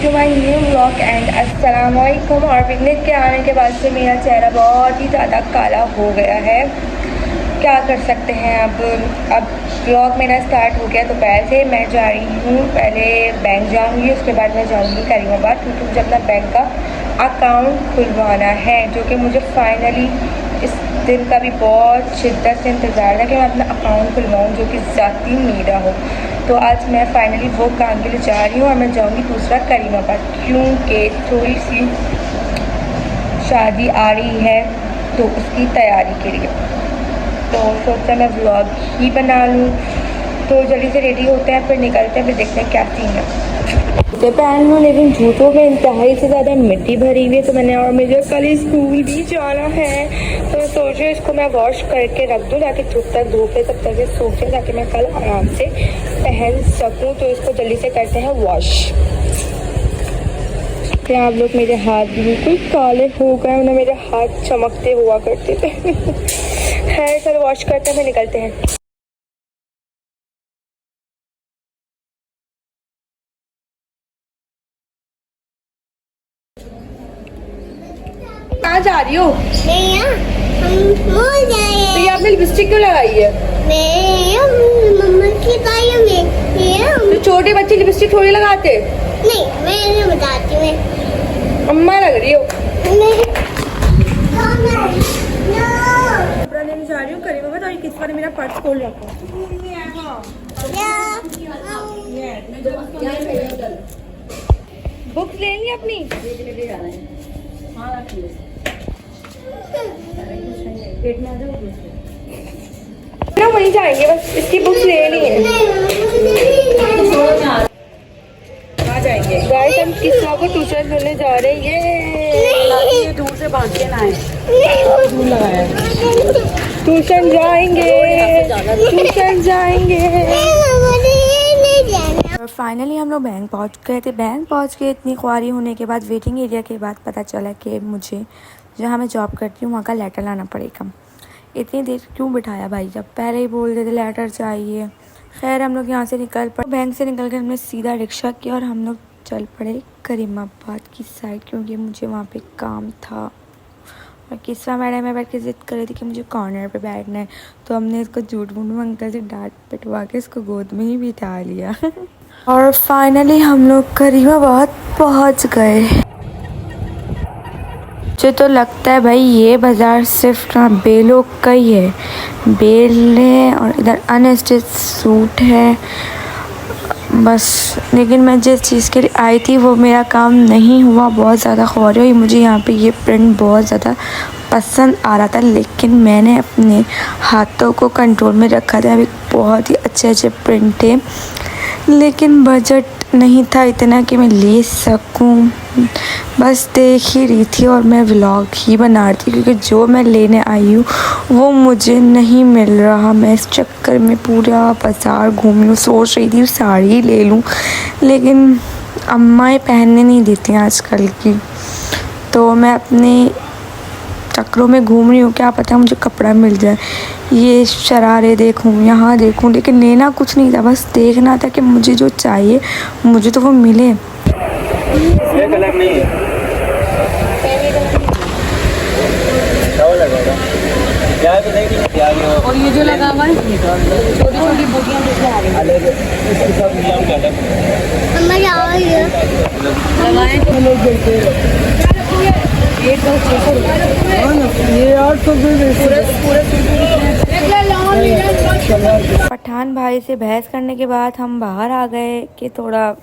To my new vlog and अस्सलाम वालेकुम। और पिकनिक के आने के बाद से मेरा चेहरा बहुत ही ज़्यादा काला हो गया है। क्या कर सकते हैं। अब व्लॉग मेरा स्टार्ट हो गया। तो पहले मैं जा रही हूँ, पहले बैंक जाऊँगी, उसके बाद मैं जाऊँगी करीमाबाद, क्योंकि मुझे अपना बैंक का अकाउंट खुलवाना है, जो कि मुझे फाइनली इस दिन का भी बहुत शिद्दत से इंतज़ार है कि मैं अपना अकाउंट खुलवाऊँ, जो कि ज़ाती मेरा हो। तो आज मैं फाइनली वो काम के लिए जा रही हूँ और मैं जाऊँगी दूसरा करीमाबाद, क्योंकि थोड़ी सी शादी आ रही है तो उसकी तैयारी के लिए। तो सोचा मैं व्लॉग ही बना लूँ। तो जल्दी से रेडी होते हैं, फिर निकलते हैं, फिर देखते हैं क्या सीन है। जूते पहन लूँ, लेकिन जूतों में इंतहाई से ज़्यादा मिट्टी भरी हुई है। तो मैंने, और मुझे कल स्कूल भी जाना है, तो मैं सोच रही हूँ इसको मैं वॉश करके रख दूँ ताकि धूप तक धूप तब तक ये सूख जाए, ताकि मैं कल आराम से पहन सकूँ। तो इसको जल्दी से करते हैं वॉश। क्या आप लोग, मेरे हाथ बिल्कुल काले हो गए, उन्हें मेरे हाथ चमकते हुआ करते थे। है सर, वॉश करते हैं, फिर निकलते हैं। कहाँ जा रही हो? तो ये आपने लिपस्टिक क्यों लगाई है? मम्मा की तो छोटे बच्चे लिपस्टिक थोड़ी लगाते? नहीं, मैं नहीं बताती। मैं अम्मा लग रही हो। No. कपड़ा लेने जा रही हूँ करीमाबाद, और किस बार मेरा पर्स खोल रखा। बुक्स ले ली अपनी? ना वहीं जाएंगे, बस इसकी बुक्स ले ली है। आ जाएंगे गाइस, हम किस्सा को ट्यूशन लेने जा रहे हैं। ये दूर से भाग के ना आए, दूर लगाया। ट्यूशन जाएंगे, ट्यूशन जाएंगे। और फाइनली हम लोग बैंक पहुंच गए थे। बैंक पहुंच के इतनी ख्वारी होने के बाद, वेटिंग एरिया के बाद पता चला कि मुझे जहाँ मैं जॉब करती हूँ वहाँ का लेटर लाना पड़ेगा। इतनी देर क्यों बिठाया भाई, जब पहले ही बोल देते लेटर चाहिए। खैर हम लोग यहाँ से निकल पड़े। बैंक से निकल कर हमने सीधा रिक्शा किया और हम लोग चल पड़े करीमाबाद की साइड, क्योंकि मुझे वहाँ पे काम था। और किस्सा मैडम में बैठ के ज़िद कर रही थी कि मुझे कॉर्नर पे बैठना है, तो हमने इसको झूठ मूठ अंकल से डांट पिटवा के इसको गोद में ही बिठा लिया। और फाइनली हम लोग करीमाबाद पहुँच गए। मुझे तो लगता है भाई ये बाज़ार सिर्फ ना बेलों का ही है। बेल है और इधर अनस्टिच सूट है बस। लेकिन मैं जिस चीज़ के लिए आई थी वो मेरा काम नहीं हुआ, बहुत ज़्यादा ख्वारी हुई मुझे। यहाँ पे ये प्रिंट बहुत ज़्यादा पसंद आ रहा था, लेकिन मैंने अपने हाथों को कंट्रोल में रखा था। अभी बहुत ही अच्छे अच्छे प्रिंट थे, लेकिन बजट नहीं था इतना कि मैं ले सकूं। बस देख ही रही थी और मैं व्लॉग ही बना रही थी, क्योंकि जो मैं लेने आई हूँ वो मुझे नहीं मिल रहा। मैं इस चक्कर में पूरा बाज़ार घूमी हूँ, सोच रही थी साड़ी ले लूँ, लेकिन अम्माएँ पहनने नहीं देती आजकल की। तो मैं अपने चक्रों में घूम रही हूँ, क्या पता मुझे कपड़ा मिल जाए। ये शरारे देखूँ, यहाँ देखूँ, लेकिन लेना कुछ नहीं था, बस देखना था कि मुझे जो चाहिए मुझे तो वो मिले। ये कलर नहीं है, क्या तो नहीं है। और ये जो लगा हुआ है छोटी छोटी बोटियाँ जैसे आ रही हैं, मम्मा जाओ ये लगाएं एक पठान भाई से बहस करने के बाद हम बाहर आ गए कि थोड़ा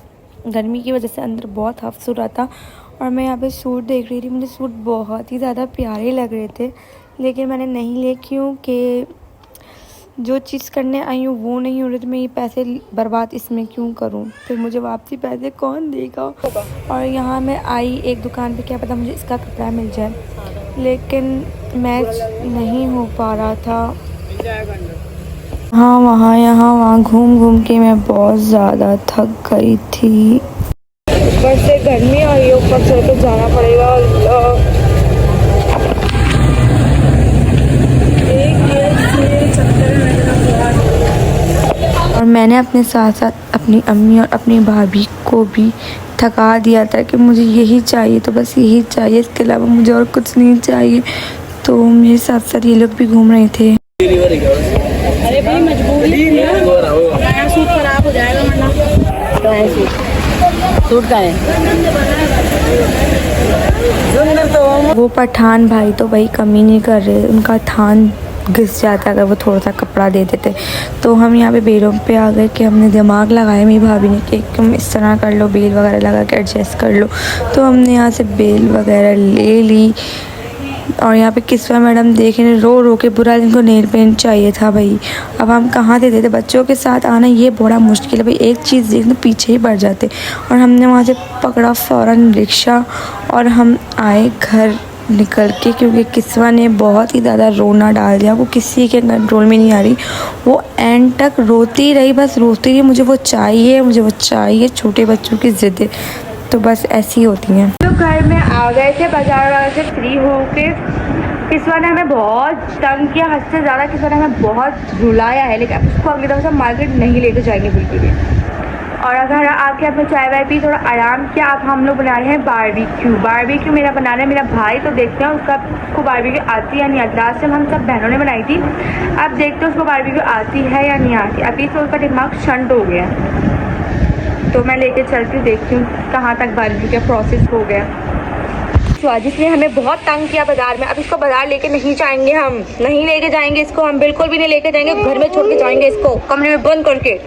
गर्मी की वजह से अंदर बहुत हफ्स हो रहा था। और मैं यहाँ पे सूट देख रही थी, मुझे सूट बहुत ही ज़्यादा प्यारे लग रहे थे, लेकिन मैंने नहीं लिए, क्योंकि जो चीज़ करने आई हूँ वो नहीं हो रही, तो मैं ये पैसे बर्बाद इसमें क्यों करूँ, फिर मुझे वापसी पैसे कौन देगा। और यहाँ मैं आई एक दुकान पे, क्या पता मुझे इसका कपड़ा मिल जाए, लेकिन मैच नहीं हो पा रहा था। हाँ वहाँ यहाँ वहाँ घूम घूम के मैं बहुत ज़्यादा थक गई थी। ऊपर से गर्मी आई है, ऊपर से तो जाना पड़ेगा। और मैंने अपने साथ साथ अपनी अम्मी और अपनी भाभी को भी थका दिया था कि मुझे यही चाहिए, तो बस यही चाहिए, इसके अलावा मुझे और कुछ नहीं चाहिए। तो मेरे साथ साथ ये लोग भी घूम रहे थे। अरे भाई मजबूरी है ना, नया सूट खराब हो जाएगा वरना। तो है सूट का है वो पठान भाई तो भाई कमी नहीं कर रहे, उनका थान घिस जाता अगर वो थोड़ा सा कपड़ा दे देते। तो हम यहाँ पे बेलों पे आ गए कि हमने दिमाग लगाया मेरी भाभी ने कि तुम इस तरह कर लो, बेल वगैरह लगा के एडजस्ट कर लो। तो हमने यहाँ से बेल वगैरह ले ली। और यहाँ पे किस्वा मैडम देखे रो रो के बुरा, इनको नेल पेंट चाहिए था भाई। अब हम कहाँ दे देते, बच्चों के साथ आना ये बड़ा मुश्किल है भाई, एक चीज़ देखने पीछे ही बढ़ जाते। और हमने वहाँ से पकड़ा फ़ौरन रिक्शा और हम आए घर निकल के, क्योंकि किस्वा ने बहुत ही ज़्यादा रोना डाल दिया, वो किसी के कंट्रोल में नहीं आ रही, वो एंड तक रोती रही, बस रोती रही, मुझे वो चाहिए, मुझे वो चाहिए। छोटे बच्चों की ज़िद्दें तो बस ऐसी होती हैं। तो घर में आ गए थे बाजार से फ्री होके। किस्वा ने हमें बहुत तंग किया, हद से ज़्यादा किस्वा ने हमें बहुत रुलाया है, लेकिन अब उसको अगली दफ़ा से मार्केट नहीं लेके जाएंगे बिल्कुल भी। और अगर आके अपने चाय वाय पी थोड़ा आराम किया। अब हम लोग बना रहे हैं बारबेक्यू मेरा बना रहा है मेरा भाई। तो देखते हैं उसको बारबेक्यू आती है या नहीं आती। लास्ट टाइम हम सब बहनों ने बनाई थी, अब देखते हैं उसको बारबेक्यू आती है या नहीं आती। अभी तो उसका दिमाग शंट हो गया, तो मैं लेके चलती हूँ, देखती हूँ कहाँ तक बारबेक्यू का प्रोसेस हो गया। तो आज इसने हमें बहुत तंग किया बाज़ार में। अब इसको बाज़ार लेके नहीं जाएंगे, हम नहीं लेके जाएंगे इसको, हम बिल्कुल भी नहीं लेके जाएंगे, घर में छोड़ के जाएंगे इसको कमरे में बंद करके।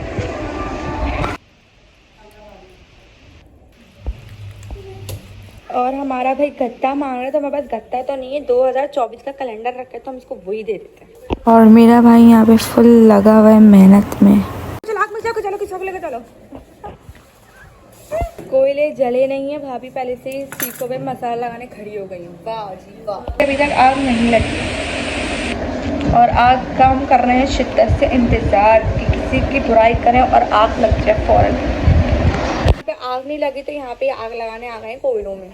और हमारा भाई गत्ता मांग रहा था, हमारे पास गत्ता तो नहीं है, 2024 का कैलेंडर रखे तो हम इसको वही दे देते हैं। और मेरा भाई यहाँ पे फुल लगा हुआ है मेहनत में। चलो कोयले जले नहीं है, भाभी पहले से ही सीखों पे मसाला लगाने खड़ी हो गई। वाह जी वाह। अभी तक आग नहीं लगी और आग का हम कर रहे हैं शिद्दत से इंतज़ार कि किसी की बुराई करें और आग लग जाए फ़ौरन। यहाँ पे आग नहीं लगी तो यहाँ पे आग लगाने आ गए हैं कोयलों में।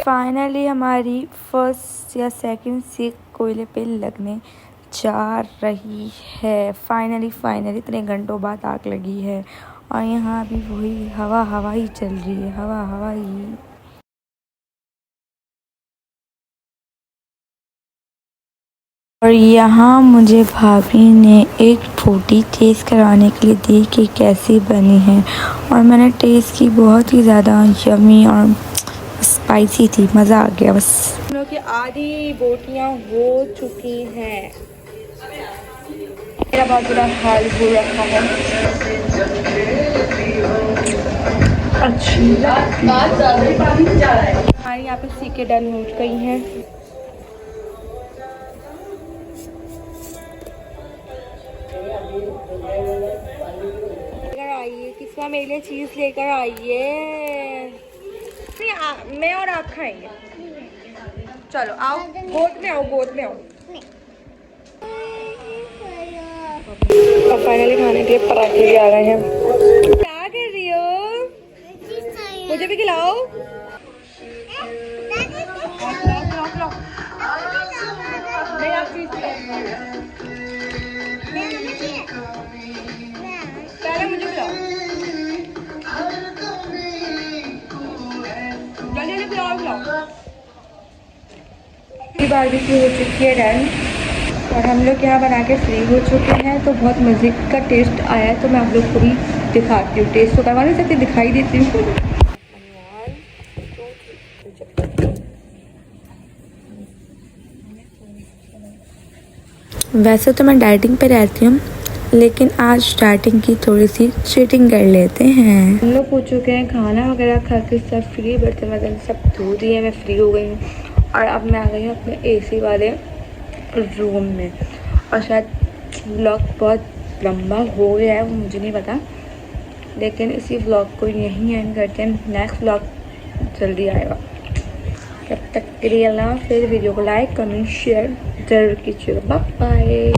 फाइनली हमारी फर्स्ट या सेकंड सीख कोयले पे लगने जा रही है। फाइनली इतने घंटों बाद आग लगी है और यहाँ भी वही हवा ही चल रही है, हवा ही। और यहाँ मुझे भाभी ने एक रोटी टेस्ट करवाने के लिए दी कि कैसी बनी है, और मैंने टेस्ट की, बहुत ही ज़्यादा यमी और स्पाइसी थी, मज़ा आ गया बस। हम लोग की आधी बोटियाँ हो चुकी हैं, मेरा बहुत बुरा हाल हो रखा है। हमारे यहाँ पे सीके डन हो गई हैं। लेकर आइए किस्वा, मेरे लिए चीज़ लेकर आइए। मैं और आप खाएंगे, चलो आओ गोद में आओ। अब फाइनली खाने के लिए पराठे भी आ गए हैं। क्या कर रही हो, मुझे भी खिलाओ। नहीं आप चीज़ पहले मुझे खिलाओ, जल्दी खिलाओ। बारबेक्यू हो चुकी है डन, और हम लोग यहाँ बना के फ्री हो चुके हैं। तो बहुत मज़े का टेस्ट आया है, तो मैं आप लोग को भी दिखाती हूँ। टेस्ट तो करवा नहीं सकती, दिखाई देती हूँ। वैसे तो मैं डाइटिंग पे रहती हूँ, लेकिन आज डाइटिंग की थोड़ी सी चीटिंग कर लेते हैं। हम लोग हो चुके हैं खाना वगैरह खा के सब फ्री, बर्तन वर्तन सब धो दिए, मैं फ्री हो गई हूँ। और अब मैं आ गई हूँ अपने एसी वाले रूम में। और शायद व्लॉग बहुत लंबा हो गया है, वो मुझे नहीं पता, लेकिन इसी व्लॉग को यहीं एंड करते हैं। नेक्स्ट व्लॉग जल्दी आएगा, तब तक के लिए अल्लाह हाफ़िज़। वीडियो को लाइक कमेंट शेयर ज़रूर कीजिएगा। Bye bye.